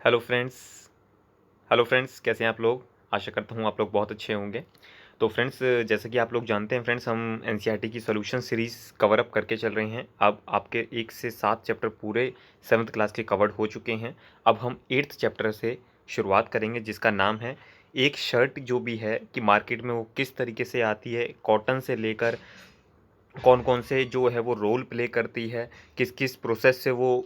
Hello friends. Hello friends, कैसे हैं आप लोग? आशा करता हूँ आप लोग बहुत अच्छे होंगे। तो फ्रेंड्स, जैसे कि आप लोग जानते हैं फ्रेंड्स, हम एनसीईआरटी की सॉल्यूशन सीरीज़ कवर अप करके चल रहे हैं। अब आपके 1 से 7 चैप्टर पूरे 7th क्लास के कवर्ड हो चुके हैं। अब हम 8th चैप्टर से शुरुआत करेंगे, जिसका नाम है एक शर्ट जो भी है कि मार्केट में वो किस तरीके से आती है, कॉटन से लेकर कौन-कौन से जो है वो रोल प्ले करती है, किस-किस प्रोसेस से वो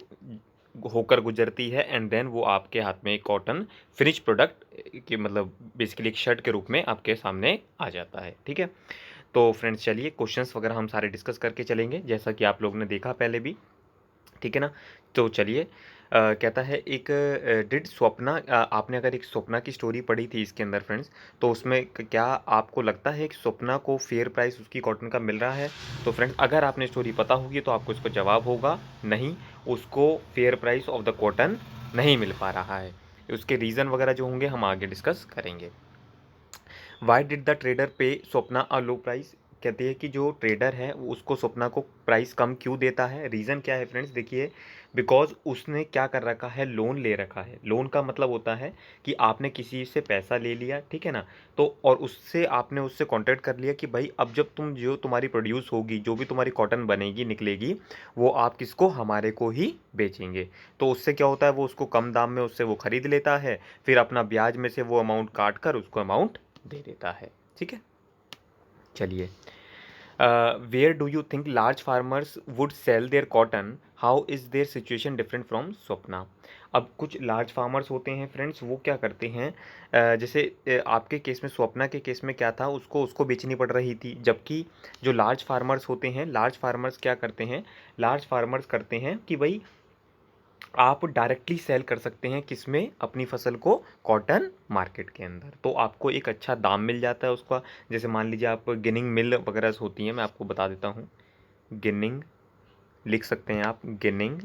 होकर गुजरती है, एंड देन वो आपके हाथ में एक कॉटन फिनिश प्रोडक्ट कि मतलब बेसिकली एक शर्ट के रूप में आपके सामने आ जाता है। ठीक है? तो फ्रेंड्स, चलिए क्वेश्चंस वगैरह हम सारे डिस्कस करके चलेंगे, जैसा कि आप लोगों ने देखा पहले भी। ठीक है ना? तो चलिए, कहता है एक डिड स्वप्ना, आपने अगर एक स्वप्ना की स्टोरी पढ़ी थी इसके अंदर फ्रेंड्स, तो उसमें क्या आपको लगता है कि स्वप्ना को फेयर प्राइस उसकी कॉटन का मिल रहा है? तो फ्रेंड्स, अगर आपने स्टोरी पता होगी तो आपको इसका जवाब होगा नहीं, उसको fair price of the cotton नहीं मिल पा रहा है। उसके रीज़न वगैरह जो होंगे हम आगे डिस्कस करेंगे। वाई डिड द ट्रेडर पे स्वप्ना अ लो प्राइस? कहते हैं कि जो ट्रेडर है वो उसको स्वप्ना को प्राइस कम क्यों देता है? रीज़न क्या है फ्रेंड्स? देखिए, बिकॉज उसने क्या कर रखा है, लोन ले रखा है। लोन का मतलब होता है कि आपने किसी से पैसा ले लिया, ठीक है ना? तो और उससे आपने उससे कॉन्ट्रैक्ट कर लिया कि भाई अब जब तुम जो तुम्हारी प्रोड्यूस होगी, जो भी तुम्हारी कॉटन बनेगी निकलेगी, वो आप किसको, हमारे को ही बेचेंगे। तो उससे क्या होता है, वो उसको कम दाम में उससे वो खरीद लेता है, फिर अपना ब्याज में से वो अमाउंट काट कर उसको अमाउंट दे देता है। ठीक है, चलिए। Where do you think large farmers would sell their cotton? How is their situation different from Swapna? अब कुछ लार्ज फार्मर्स होते हैं फ्रेंड्स, वो क्या करते हैं, जैसे आपके केस में, स्वप्ना के केस में क्या था, उसको उसको बेचनी पड़ रही थी, जबकि जो लार्ज फार्मर्स होते हैं, लार्ज फार्मर्स क्या करते हैं, लार्ज फार्मर्स करते हैं कि भाई आप डायरेक्टली सेल कर सकते हैं किसमें, अपनी फसल को, कॉटन मार्केट के अंदर, तो आपको एक अच्छा दाम मिल जाता है उसका। जैसे मान लीजिए आप गिनिंग मिल वगैरह होती हैं, मैं आपको बता देता हूँ। गिनिंग लिख सकते हैं आप, गिनिंग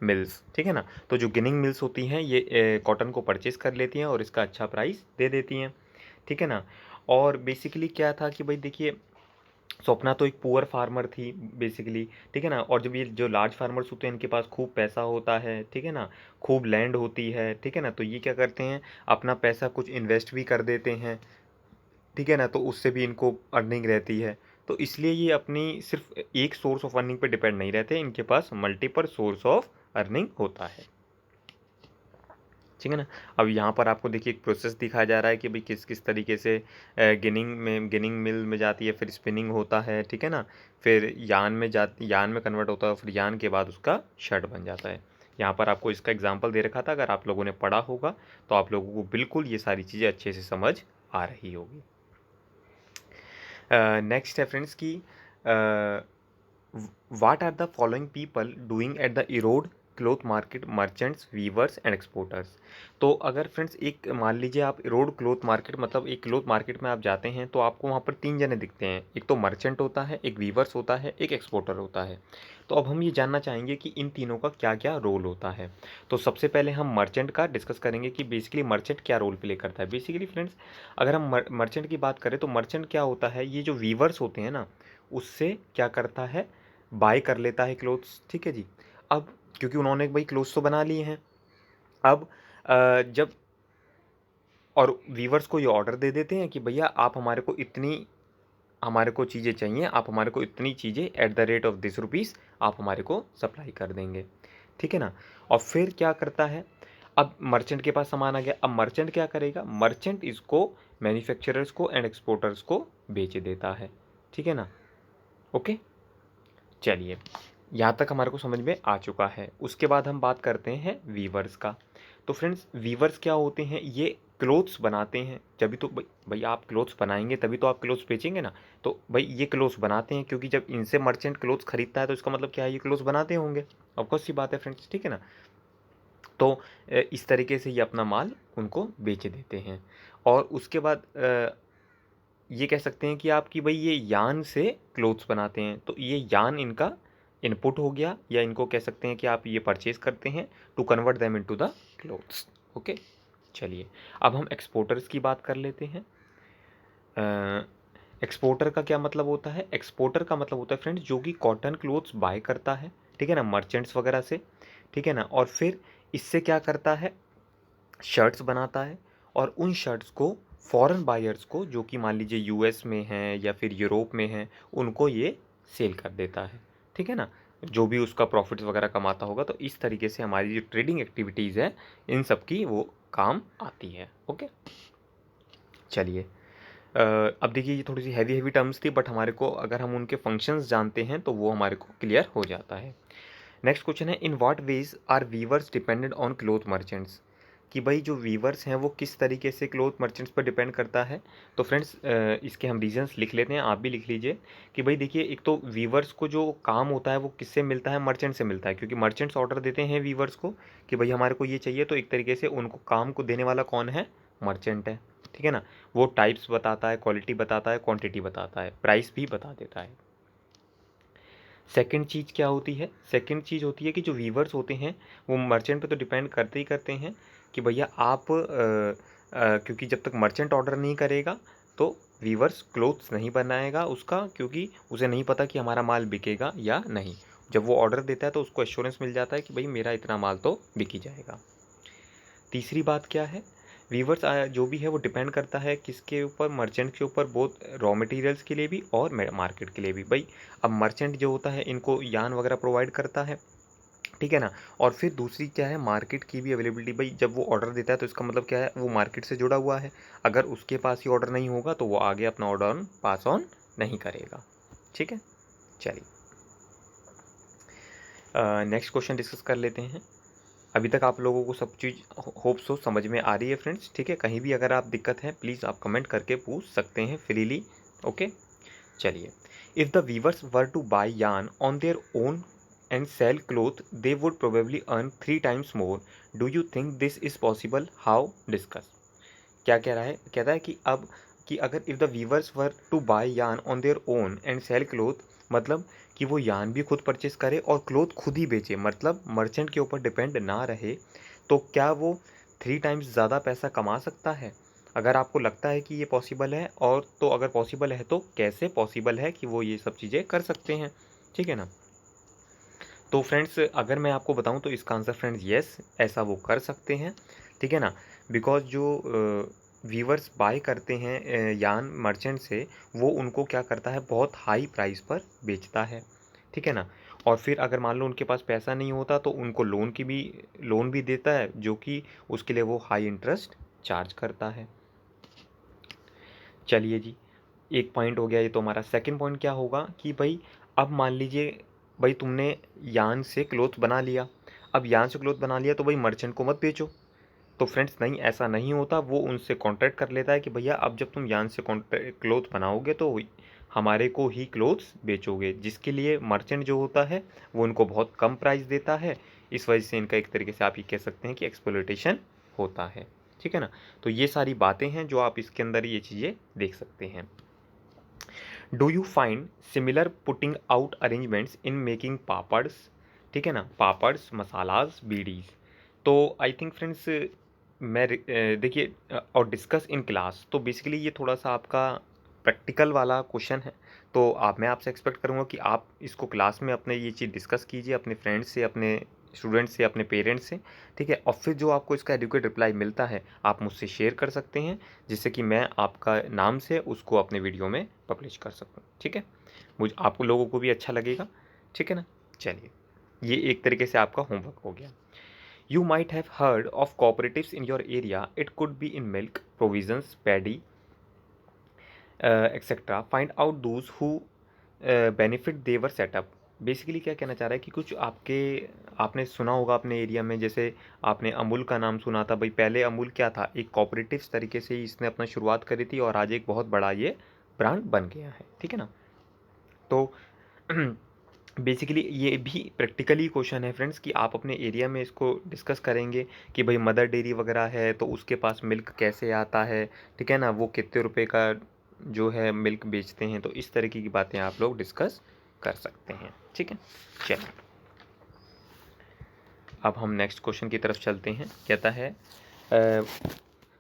मिल्स, ठीक है ना? तो जो गिनिंग मिल्स होती हैं ये कॉटन को परचेज कर लेती हैं और इसका अच्छा प्राइस दे देती हैं। ठीक है ना? और बेसिकली क्या था कि भाई देखिए, स्वप्ना तो एक पुअर फार्मर थी बेसिकली, ठीक है ना? और जब ये जो लार्ज फार्मर्स होते हैं, इनके पास खूब पैसा होता है, ठीक है ना? खूब लैंड होती है, ठीक है ना? तो ये क्या करते हैं, अपना पैसा कुछ इन्वेस्ट भी कर देते हैं, ठीक है ना? तो उससे भी इनको अर्निंग रहती है। तो इसलिए ये अपनी सिर्फ एक सोर्स ऑफ अर्निंग पे डिपेंड नहीं रहते, इनके पास मल्टीपल सोर्स ऑफ अर्निंग होता है। ठीक है ना? अब यहाँ पर आपको देखिए एक प्रोसेस दिखाया जा रहा है कि भाई किस किस तरीके से गिनिंग मिल में जाती है, फिर स्पिनिंग होता है, ठीक है ना? फिर यान में कन्वर्ट होता है, फिर यान के बाद उसका शर्ट बन जाता है। यहाँ पर आपको इसका एग्जाम्पल दे रखा था, अगर आप लोगों ने पढ़ा होगा तो आप लोगों को बिल्कुल ये सारी चीज़ें अच्छे से समझ आ रही होगी। नेक्स्ट है फ्रेंड्स की, what are the following people doing at the Erode cloth market, merchants, weavers and exporters? तो अगर फ्रेंड्स, एक मान लीजिए आप रोड क्लोथ मार्केट, मतलब एक क्लोथ मार्केट में आप जाते हैं तो आपको वहाँ पर 3 जने दिखते हैं, एक तो मर्चेंट होता है, एक वीवर्स होता है, एक एक्सपोर्टर होता है। तो अब हम ये जानना चाहेंगे कि इन तीनों का क्या क्या रोल होता है। तो सबसे पहले हम मर्चेंट का डिस्कस करेंगे कि बेसिकली मर्चेंट क्या रोल प्ले करता है। बेसिकली फ्रेंड्स, अगर हम मर्चेंट की बात करें तो मर्चेंट क्या होता है, ये जो वीवर्स होते हैं ना, उससे क्या करता है, बाय कर लेता है क्लोथ्स, ठीक है जी। अब क्योंकि उन्होंने भाई क्लोथ्स तो बना लिए हैं, अब जब और वीवर्स को ये ऑर्डर दे देते हैं कि भैया आप हमारे को चीज़ें चाहिए, आप हमारे को इतनी चीज़ें at the rate of this rupees आप हमारे को सप्लाई कर देंगे, ठीक है ना? और फिर क्या करता है, अब मर्चेंट के पास सामान आ गया, अब मर्चेंट क्या करेगा, मर्चेंट इसको मैन्युफैक्चरर्स को एंड एक्सपोर्टर्स को बेच देता है, ठीक है ना? ओके, चलिए, यहाँ तक हमारे को समझ में आ चुका है। उसके बाद हम बात करते हैं वीवर्स का। तो फ्रेंड्स, वीवर्स क्या होते हैं, ये क्लोथ्स बनाते हैं, जभी तो भाई आप क्लोथ्स बनाएंगे तभी तो आप क्लोथ्स बेचेंगे ना। तो भाई ये क्लोथ्स बनाते हैं, क्योंकि जब इनसे मर्चेंट क्लोथ्स खरीदता है तो इसका मतलब क्या है, ये क्लोथ्स बनाते होंगे, ऑफकोर्स सी बात है फ्रेंड्स, ठीक है ना? तो इस तरीके से ये अपना माल उनको बेच देते हैं। और उसके बाद ये कह सकते हैं कि आपकी भाई ये यान से क्लोथ्स बनाते हैं, तो ये यान इनका इनपुट हो गया, या इनको कह सकते हैं कि आप ये परचेज करते हैं to convert them into the clothes. Okay, चलिए, अब हम एक्सपोर्टर्स की बात कर लेते हैं। एक्सपोर्टर का क्या मतलब होता है, एक्सपोर्टर का मतलब होता है फ्रेंड्स, जो कि कॉटन क्लोथ्स बाय करता है, ठीक है ना, मर्चेंट्स वगैरह से, ठीक है ना? और फिर इससे क्या करता है, शर्ट्स बनाता है और उन शर्ट्स को फॉरेन बायर्स को, जो कि मान लीजिए यूएस में हैं या फिर यूरोप में हैं, उनको ये सेल कर देता है। ठीक है ना, जो भी उसका प्रॉफिट्स वगैरह कमाता होगा। तो इस तरीके से हमारी जो ट्रेडिंग एक्टिविटीज़ है इन सब की वो काम आती है। ओके, चलिए अब देखिए ये थोड़ी सी हैवी हैवी टर्म्स थी, बट हमारे को अगर हम उनके फंक्शंस जानते हैं तो वो हमारे को क्लियर हो जाता है। नेक्स्ट क्वेश्चन है, in what ways are weavers dependent on cloth merchants, कि भाई जो वीवर्स हैं वो किस तरीके से क्लोथ मर्चेंट्स पर डिपेंड करता है। तो फ्रेंड्स इसके हम रीजंस लिख लेते हैं, आप भी लिख लीजिए। कि भाई देखिए, एक तो वीवर्स को जो काम होता है वो किससे मिलता है, मर्चेंट से मिलता है, क्योंकि मर्चेंट्स ऑर्डर देते हैं वीवर्स को कि भाई हमारे को ये चाहिए, तो एक तरीके से उनको काम को देने वाला कौन है, मर्चेंट है। ठीक है ना, वो टाइप्स बताता है, क्वालिटी बताता है, क्वांटिटी बताता है, प्राइस भी बता देता है। सेकंड चीज़ क्या होती है, सेकंड चीज़ होती है कि जो वीवर्स होते हैं वो मर्चेंट पे तो डिपेंड करते ही करते हैं कि भैया आप क्योंकि जब तक मर्चेंट ऑर्डर नहीं करेगा तो वीवर्स क्लोथ्स नहीं बनाएगा उसका, क्योंकि उसे नहीं पता कि हमारा माल बिकेगा या नहीं। जब वो ऑर्डर देता है तो उसको एश्योरेंस मिल जाता है कि भाई मेरा इतना माल तो बिक ही जाएगा। तीसरी बात क्या है, वीवर्स जो भी है वो डिपेंड करता है किसके ऊपर, मर्चेंट के ऊपर, बोथ रॉ मटेरियल्स के लिए भी और मार्केट के लिए भी। भाई अब मर्चेंट जो होता है इनको यान वगैरह प्रोवाइड करता है, ठीक है ना। और फिर दूसरी क्या है, मार्केट की भी अवेलेबिलिटी। भाई जब वो ऑर्डर देता है तो इसका मतलब क्या है, वो मार्केट से जुड़ा हुआ है। अगर उसके पास ही ऑर्डर नहीं होगा तो वो आगे अपना ऑर्डर पास ऑन नहीं करेगा। ठीक है, चलिए नेक्स्ट क्वेश्चन डिस्कस कर लेते हैं। अभी तक आप लोगों को सब चीज़ होप सो समझ में आ रही है फ्रेंड्स। ठीक है, कहीं भी अगर आप दिक्कत है प्लीज़ आप कमेंट करके पूछ सकते हैं फ्रीली। ओके, चलिए, if the weavers were to buy yarn on their own and sell cloth they would probably earn 3 times more. Do you think this is possible, how, discuss. क्या कह रहा है, कहता है कि अब कि अगर if the weavers were to buy yarn on their own and sell cloth, मतलब कि वो यार्न भी खुद परचेस करे और क्लोथ खुद ही बेचे, मतलब मर्चेंट के ऊपर डिपेंड ना रहे, तो क्या वो 3 टाइम्स ज़्यादा पैसा कमा सकता है। अगर आपको लगता है कि ये पॉसिबल है, और तो अगर पॉसिबल है तो कैसे पॉसिबल है कि वो ये सब चीज़ें कर सकते हैं। ठीक है ना, तो फ्रेंड्स अगर मैं आपको बताऊं तो इसका आंसर फ्रेंड्स यस, ऐसा वो कर सकते हैं। ठीक है ना, बिकॉज जो वीवर्स बाय करते हैं यान मर्चेंट से, वो उनको क्या करता है, बहुत हाई प्राइस पर बेचता है। ठीक है ना, और फिर अगर मान लो उनके पास पैसा नहीं होता तो उनको लोन भी देता है, जो कि उसके लिए वो हाई इंटरेस्ट चार्ज करता है। चलिए जी, एक पॉइंट हो गया ये। तो हमारा सेकंड पॉइंट क्या होगा कि भाई अब मान लीजिए भाई तुमने यान से क्लोथ बना लिया, अब यान से क्लोथ बना लिया तो भाई मर्चेंट को मत बेचो। तो फ्रेंड्स नहीं, ऐसा नहीं होता। वो उनसे कॉन्ट्रैक्ट कर लेता है कि भैया अब जब तुम यान से क्लोथ बनाओगे तो हमारे को ही क्लोथ्स बेचोगे, जिसके लिए मर्चेंट जो होता है वो उनको बहुत कम प्राइस देता है। इस वजह से इनका एक तरीके से आप ये कह सकते हैं कि एक्सप्लॉयटेशन होता है। ठीक है ना, तो ये सारी बातें हैं जो आप इसके अंदर ये चीज़ें देख सकते हैं। Do you find similar putting out arrangements in making papads. ठीक है ना, पापड्स, मसालाज, बीडीज। तो आई थिंक फ्रेंड्स देखिए और डिस्कस इन क्लास, तो बेसिकली ये थोड़ा सा आपका प्रैक्टिकल वाला क्वेश्चन है। तो मैं आपसे एक्सपेक्ट करूँगा कि आप इसको क्लास में अपने ये चीज़ डिस्कस कीजिए अपने फ्रेंड्स से, अपने स्टूडेंट्स से, अपने पेरेंट्स से। ठीक है, और फिर जो आपको इसका एडुकेट रिप्लाई मिलता है आप मुझसे शेयर कर सकते हैं, जिससे कि मैं आपका नाम से उसको अपने वीडियो में पब्लिश कर सकूँ। ठीक है, मुझे आप लोगों को भी अच्छा लगेगा। ठीक है ना, चलिए ये एक तरीके से आपका होमवर्क हो गया। You might have heard of cooperatives in your area, it could be in milk, provisions, paddy, etcetera. Find out those who benefit their setup. Basically क्या कहना चाह रहा है कि कुछ आपने सुना होगा अपने एरिया में, जैसे आपने अमूल का नाम सुना था। भाई पहले अमूल क्या था, एक कोऑपरेटिव्स तरीके से ही इसने अपना शुरुआत करी थी और आज एक बहुत बड़ा ये ब्रांड बन गया है। ठीक है ना, तो बेसिकली ये भी प्रैक्टिकली क्वेश्चन है फ्रेंड्स कि आप अपने एरिया में इसको डिस्कस करेंगे कि भाई मदर डेयरी वगैरह है तो उसके पास मिल्क कैसे आता है। ठीक है ना, वो कितने रुपए का जो है मिल्क बेचते हैं। तो इस तरीके की बातें आप लोग डिस्कस कर सकते हैं। ठीक है, चलिए अब हम नेक्स्ट क्वेश्चन की तरफ चलते हैं। कहता है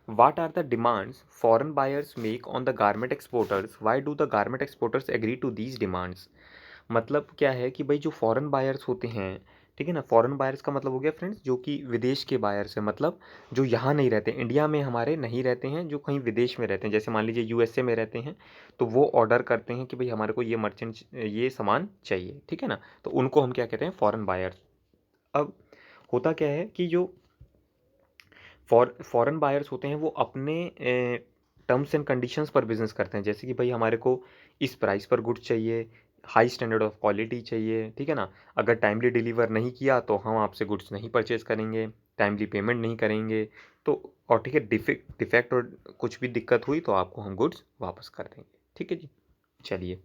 What are the demands foreign buyers make on the garment exporters? Why do the garment exporters agree to these demands? मतलब क्या है कि भाई जो फॉरेन बायर्स होते हैं, ठीक है ना। फॉरेन बायर्स का मतलब हो गया फ्रेंड्स जो कि विदेश के बायर्स है, मतलब जो यहाँ नहीं रहते, इंडिया में हमारे नहीं रहते हैं, जो कहीं विदेश में रहते हैं, जैसे मान लीजिए यूएसए में रहते हैं, तो वो ऑर्डर करते हैं कि भाई हमारे को ये सामान चाहिए, ठीक है ना। तो उनको हम क्या कहते हैं, फॉरेन बायर्स। अब होता क्या है कि जो फॉरेन बायर्स होते हैं वो अपने टर्म्स एंड कंडीशंस पर बिजनेस करते हैं, जैसे कि भाई हमारे को इस प्राइस पर गुड्स चाहिए, हाई स्टैंडर्ड ऑफ क्वालिटी चाहिए, ठीक है ना। अगर टाइमली डिलीवर नहीं किया तो हम आपसे गुड्स नहीं परचेज करेंगे, टाइमली पेमेंट नहीं करेंगे, तो और ठीक है, डिफेक्ट और कुछ भी दिक्कत हुई तो आपको हम गुड्स वापस कर देंगे, ठीक है जी। चलिए,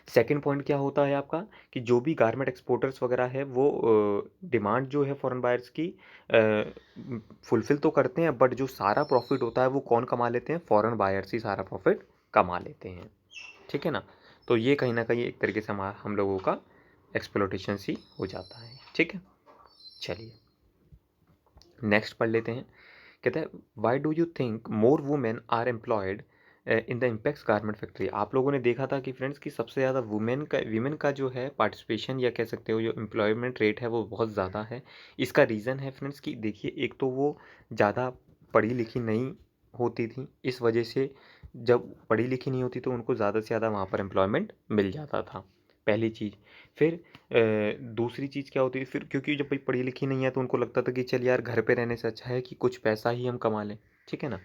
सेकंड पॉइंट क्या होता है आपका कि जो भी गारमेंट एक्सपोर्टर्स वगैरह है वो डिमांड जो है फॉरेन बायर्स की फुलफिल तो करते हैं, बट जो सारा प्रॉफिट होता है वो कौन कमा लेते हैं, फॉरेन बायर्स ही सारा प्रॉफिट कमा लेते हैं, ठीक है ना। तो ये कहीं ना कहीं एक तरीके से हम लोगों का एक्सप्लोटेशन सी हो जाता है, ठीक है। चलिए नेक्स्ट पढ़ लेते हैं। कहता है why do you think more women are employed in the Impex garment factory. आप लोगों ने देखा था कि फ्रेंड्स की सबसे ज़्यादा वीमेन का जो है पार्टिसिपेशन या कह सकते हो जो एम्प्लॉयमेंट रेट है वो बहुत ज़्यादा है। इसका रीज़न है फ्रेंड्स कि देखिए, एक तो वो ज़्यादा पढ़ी लिखी नहीं होती थी, इस वजह से जब पढ़ी लिखी नहीं होती तो उनको ज़्यादा से ज़्यादा वहाँ पर एम्प्लॉयमेंट मिल जाता था, पहली चीज़। फिर दूसरी चीज़ क्या होती है, फिर क्योंकि जब भाई पढ़ी लिखी नहीं है तो उनको लगता था कि चल यार घर पे रहने से अच्छा है कि कुछ पैसा ही हम कमा लें, ठीक है ना।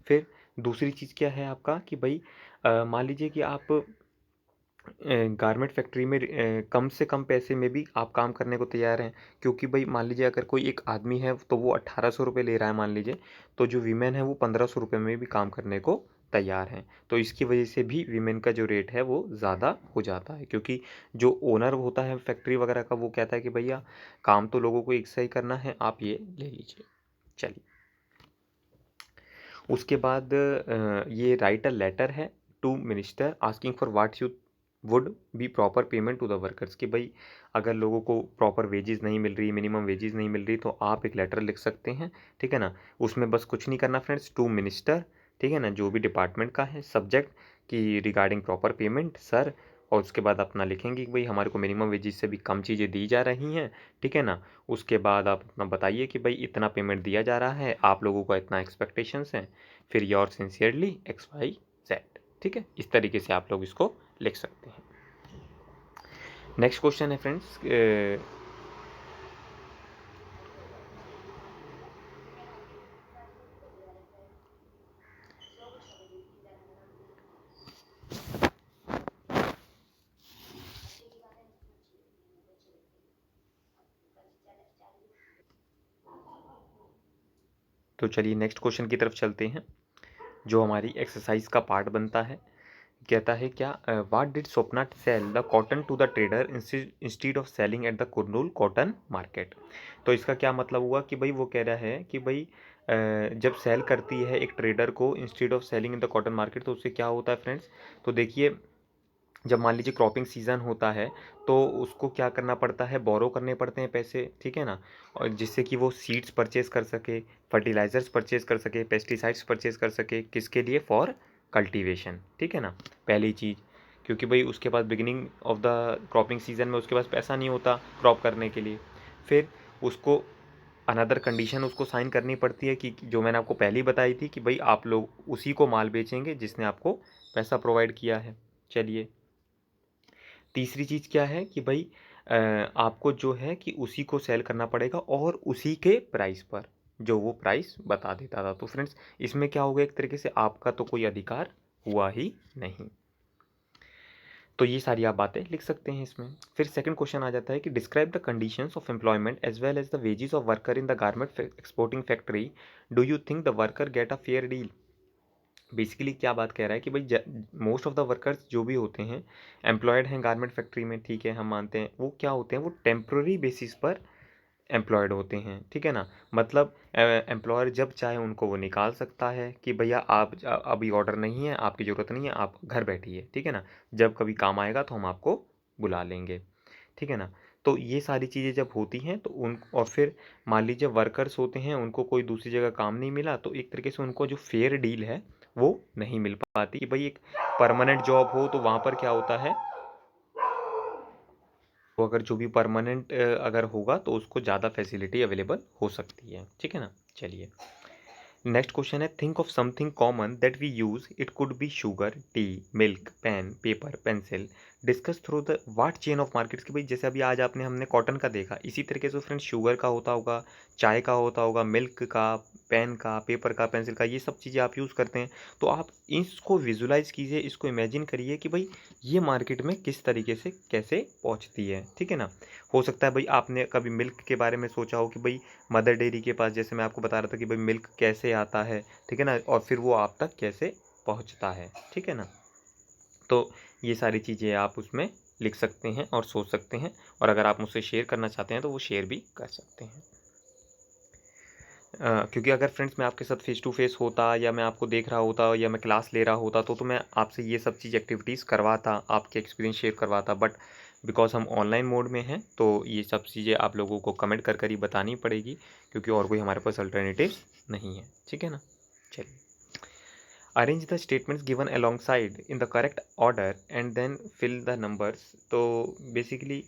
फिर दूसरी चीज़ क्या है आपका कि भाई मान लीजिए कि आप गारमेंट फैक्ट्री में कम से कम पैसे में भी आप काम करने को तैयार हैं, क्योंकि भाई मान लीजिए अगर कोई एक आदमी है तो वो 1800 रुपये ले रहा है मान लीजिए, तो जो वीमेन है वो 1500 रुपये में भी काम करने को तैयार हैं। तो इसकी वजह से भी वीमेन का जो रेट है वो ज़्यादा हो जाता है, क्योंकि जो ओनर होता है फैक्ट्री वगैरह का वो कहता है कि भैया काम तो लोगों को एक सही करना है, आप ये ले लीजिए। चलिए, उसके बाद ये राइट अ लेटर है to minister asking for what you would be proper payment to the workers, कि भाई अगर लोगों को प्रॉपर वेजेस नहीं मिल रही, मिनिमम वेजेस नहीं मिल रही, तो आप एक लेटर लिख सकते हैं, ठीक है ना। उसमें बस कुछ नहीं करना फ्रेंड्स, टू मिनिस्टर, ठीक है ना, जो भी डिपार्टमेंट का है, सब्जेक्ट कि रिगार्डिंग प्रॉपर पेमेंट सर, और उसके बाद अपना लिखेंगे कि भाई हमारे को मिनिमम वेजेस से भी कम चीज़ें दी जा रही हैं, ठीक है ना। उसके बाद आप अपना बताइए कि भाई इतना पेमेंट दिया जा रहा है, आप लोगों का इतना एक्सपेक्टेशंस हैं, फिर your sincerely X Y Z, ठीक है। इस तरीके से आप लोग इसको लिख सकते हैं। नेक्स्ट क्वेश्चन है फ्रेंड्स, तो चलिए नेक्स्ट क्वेश्चन की तरफ चलते हैं, जो हमारी एक्सरसाइज का पार्ट बनता है। कहता है क्या, what did Swapna sell the cotton to the trader instead of selling at the Kurnool cotton market. तो इसका क्या मतलब हुआ कि भाई वो कह रहा है कि भाई जब सेल करती है एक ट्रेडर को instead of selling in the cotton market, तो उससे क्या होता है फ्रेंड्स। तो देखिए, जब मान लीजिए क्रॉपिंग सीज़न होता है तो उसको क्या करना पड़ता है, बोरो करने पड़ते हैं पैसे, ठीक है ना, और जिससे कि वो सीड्स परचेज कर सके, फर्टिलाइज़र्स परचेज कर सके, पेस्टिसाइड्स परचेज कर सके, किसके लिए, फॉर कल्टीवेशन, ठीक है ना, पहली चीज़। क्योंकि भाई उसके पास beginning of the cropping season में उसके पास पैसा नहीं होता क्रॉप करने के लिए। फिर उसको अनदर कंडीशन उसको साइन करनी पड़ती है कि जो मैंने आपको पहले ही बताई थी कि भाई आप लोग उसी को माल बेचेंगे जिसने आपको पैसा प्रोवाइड किया है। चलिए, तीसरी चीज़ क्या है कि भाई आपको जो है कि उसी को सेल करना पड़ेगा और उसी के प्राइस पर, जो वो प्राइस बता देता था। तो फ्रेंड्स इसमें क्या होगा, एक तरीके से आपका तो कोई अधिकार हुआ ही नहीं। तो ये सारी आप बातें लिख सकते हैं इसमें। फिर सेकंड क्वेश्चन आ जाता है कि describe the conditions of employment as well as the wages of worker in the garment exporting factory, do you think the worker get a fair deal. Basically क्या बात कह रहा है कि भाई मोस्ट ऑफ द वर्कर्स जो भी होते हैं एम्प्लॉयड हैं गारमेंट फैक्ट्री में, ठीक है, हम मानते हैं, वो क्या होते हैं, वो टेम्प्रोरी बेसिस पर एम्प्लॉयड होते हैं, ठीक है ना। मतलब एम्प्लॉयर जब चाहे उनको वो निकाल सकता है कि भैया आप अभी ऑर्डर नहीं है, आपकी ज़रूरत नहीं है, आप घर बैठिए, ठीक है ना, जब कभी काम आएगा तो हम आपको बुला लेंगे, ठीक है ना। तो ये सारी चीज़ें जब होती हैं तो उन, और फिर मान लीजिए वर्कर्स होते हैं उनको कोई दूसरी जगह काम नहीं मिला, तो एक तरीके से उनको जो फेयर डील है वो नहीं मिल पाती, कि भाई एक परमानेंट जॉब हो तो वहाँ पर क्या होता है, तो अगर जो भी परमानेंट अगर होगा तो उसको ज़्यादा फैसिलिटी अवेलेबल हो सकती है, ठीक है ना। चलिए नेक्स्ट क्वेश्चन है, think of something common that we use, it could be sugar, tea, milk, pen, paper, pencil, discuss through the what chain of markets. कि भाई जैसे अभी आज आपने हमने कॉटन का देखा, इसी तरीके से फ्रेंड्स शुगर का होता होगा, चाय का होता होगा, मिल्क का, पेन का, पेपर का, पेंसिल का, ये सब चीज़ें आप यूज़ करते हैं। तो आप इसको विजुलाइज कीजिए, इसको इमेजिन करिए कि भाई ये मार्केट में किस तरीके से कैसे पहुँचती है, ठीक है ना। हो सकता है भाई आपने कभी मिल्क के बारे में सोचा हो कि भाई मदर डेयरी के पास, जैसे मैं आपको बता रहा था कि भाई मिल्क कैसे आता है, ठीक है ना, और फिर वो आप तक कैसे पहुंचता है, ठीक है ना। तो ये सारी चीज़ें आप उसमें लिख सकते हैं और सोच सकते हैं, और अगर आप मुझसे शेयर करना चाहते हैं तो वो शेयर भी कर सकते हैं। क्योंकि अगर फ्रेंड्स मैं आपके साथ फेस टू फेस होता, या मैं आपको देख रहा होता, या मैं क्लास ले रहा होता, तो मैं आपसे ये सब चीज़ एक्टिविटीज़ करवाता, आपके एक्सपीरियंस शेयर करवाता। बट बिकॉज हम ऑनलाइन मोड में हैं तो ये सब चीज़ें आप लोगों को कमेंट कर कर ही बतानी पड़ेगी, क्योंकि और कोई हमारे पास अल्टरनेटिव नहीं है, ठीक है ना। चलिए, arrange the statements given alongside in the correct order and then fill the numbers. तो बेसिकली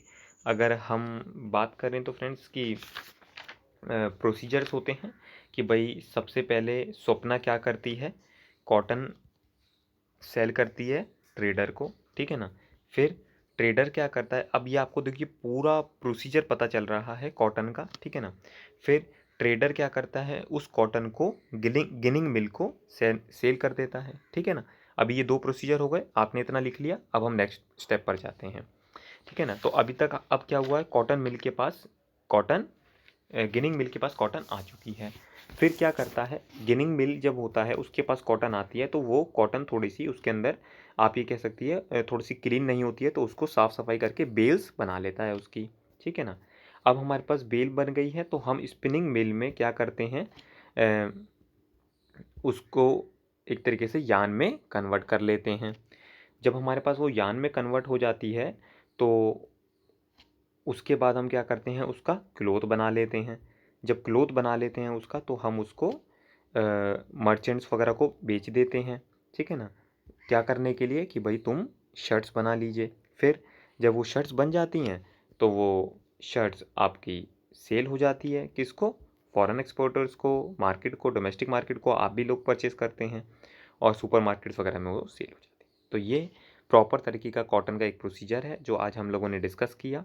अगर हम बात करें तो फ्रेंड्स की प्रोसीजर्स होते हैं कि भाई सबसे पहले स्वप्ना क्या करती है, कॉटन सेल करती है ट्रेडर को, ठीक है ना। फिर ट्रेडर क्या करता है, अब ये आपको देखिए पूरा प्रोसीजर पता चल रहा है कॉटन का, ठीक है ना। फिर ट्रेडर क्या करता है, उस कॉटन को गिनिंग मिल को सेल कर देता है, ठीक है ना। अभी ये दो प्रोसीजर हो गए, आपने इतना लिख लिया, अब हम नेक्स्ट स्टेप पर जाते हैं, ठीक है ना। तो अभी तक अब क्या हुआ है, कॉटन मिल के पास कॉटन गिनिंग मिल के पास कॉटन आ चुकी है। फिर क्या करता है, गिनिंग मिल जब होता है उसके पास कॉटन आती है, तो वो कॉटन थोड़ी सी उसके अंदर आप ये कह सकती है थोड़ी सी क्लीन नहीं होती है, तो उसको साफ़ सफाई करके बेल्स बना लेता है उसकी, ठीक है ना। अब हमारे पास बेल बन गई है, तो हम स्पिनिंग मिल में क्या करते हैं, उसको एक तरीके से यान में कन्वर्ट कर लेते हैं। जब हमारे पास वो यान में कन्वर्ट हो जाती है, तो उसके बाद हम क्या करते हैं, उसका क्लोथ बना लेते हैं। जब क्लोथ बना लेते हैं उसका, तो हम उसको मर्चेंट्स वगैरह को बेच देते हैं, ठीक है ना। क्या करने के लिए कि भाई तुम शर्ट्स बना लीजिए। फिर जब वो शर्ट्स बन जाती हैं, तो वो शर्ट्स आपकी सेल हो जाती है, किसको, फॉरेन एक्सपोर्टर्स को, मार्केट को, डोमेस्टिक मार्केट को आप भी लोग परचेस करते हैं, और सुपर मार्केट्स वगैरह में वो सेल हो जाती है। तो ये प्रॉपर तरीके का कॉटन का एक प्रोसीजर है जो आज हम लोगों ने डिस्कस किया।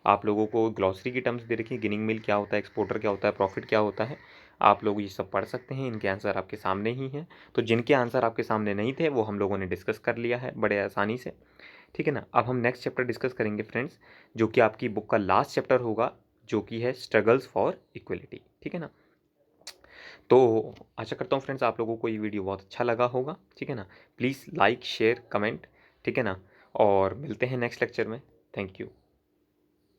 आप लोगों को ग्लॉसरी की टर्म्स दे रखी है, गिनिंग मिल क्या होता है, एक्सपोर्टर क्या होता है, प्रॉफिट क्या होता है, आप लोग ये सब पढ़ सकते हैं। इनके आंसर आपके सामने ही हैं। तो जिनके आंसर आपके सामने नहीं थे वो हम लोगों ने डिस्कस कर लिया है बड़े आसानी से, ठीक है ना। अब हम नेक्स्ट चैप्टर डिस्कस करेंगे फ्रेंड्स, जो कि आपकी बुक का लास्ट चैप्टर होगा, जो कि है स्ट्रगल्स फॉर इक्वलिटी, ठीक है ना। तो आशा करता हूँ फ्रेंड्स आप लोगों को ये वीडियो बहुत अच्छा लगा होगा, ठीक है ना। प्लीज़ लाइक शेयर कमेंट, ठीक है ना, और मिलते हैं नेक्स्ट लेक्चर में। Thank you.